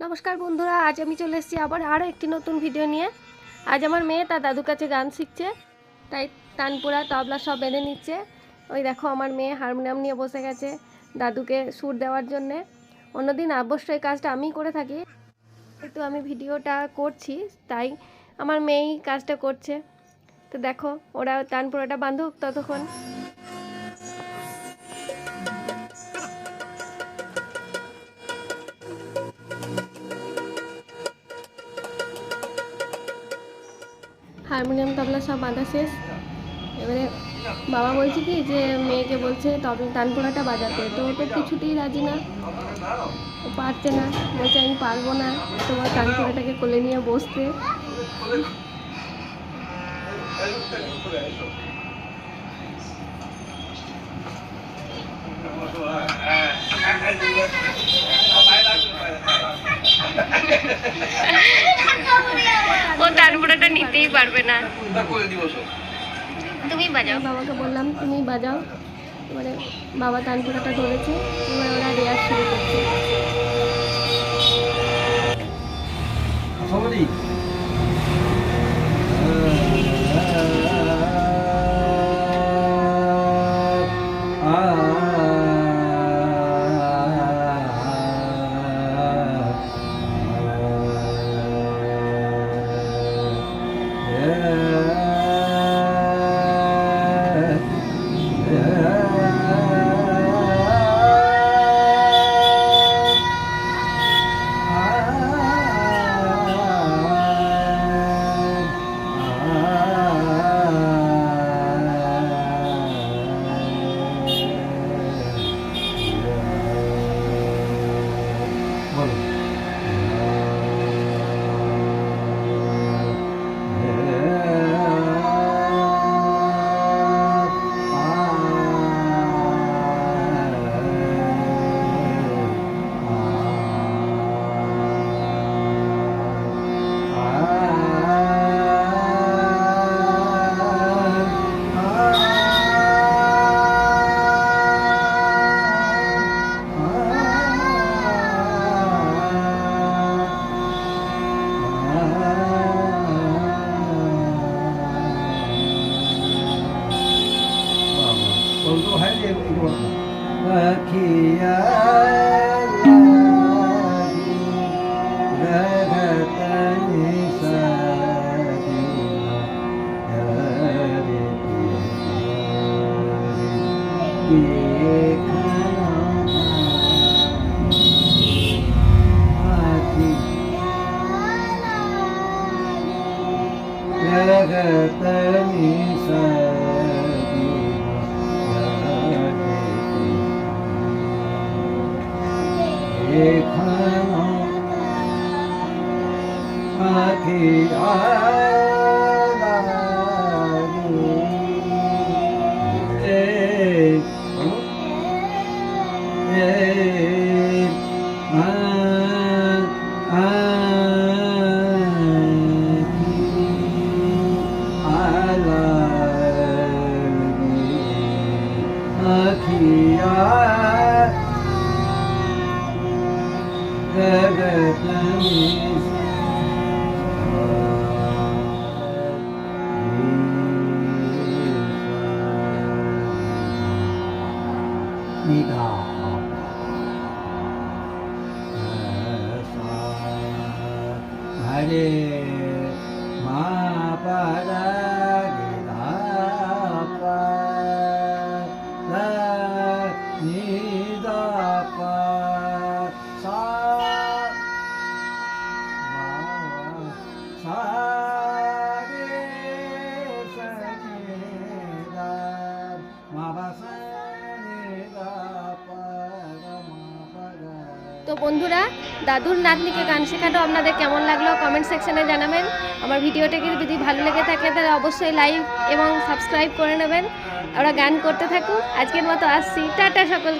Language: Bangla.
नमस्कार बंधुरा आज আমি চলে এসেছি আবার আরো একটি নতুন ভিডিও নিয়ে। আজ আমার মেয়ে তার দাদুর কাছে গান শিখছে, তাই তানপুরা তবলা সব বেঁধে নিচ্ছে। ওই দেখো আমার মেয়ে হারমোনিয়াম নিয়ে বসে গেছে দাদুকে সুর দেওয়ার জন্য। অন্যদিন অবশ্যই কাজটা আমিই করে থাকি, কিন্তু আমি ভিডিওটা করছি তাই আমার মেয়েই কাজটা করছে। তো দেখো ওরা তানপুরাটা বাঁধুক ততক্ষণ। হারমোনিয়াম তবলা সব বাঁধা শেষ। এবারে বাবা বলছে কি যে মেয়েকে বলছে তবলা তানপুরাটা বাজাতে, তো ও তো কিছুতেই রাজি না, ও পারছে না, বলছে আমি পারবো না তোমার তানপুরাটাকে কোলে নিয়ে বসতে। ও তানপুরাটা নিতেই পারবে না, তুমি বাজাও। বাবাকে বললাম তুমি বাজাও, এবারে বাবা তানপুরাটা ধরেছে, এবার ওরা রেয়াজ শুরু করছে। তো বন্ধুরা দাদুর নাতনিকে গান শেখানো আপনাদের কেমন লাগলো কমেন্ট সেকশনে জানাবেন। আমার ভিডিওটাকে যদি ভালো লেগে থাকে তাহলে অবশ্যই লাইক এবং সাবস্ক্রাইব করে নেবেন। ওরা গান করতে থাকুক। আজকের মতো আসছি, টাটা সকল।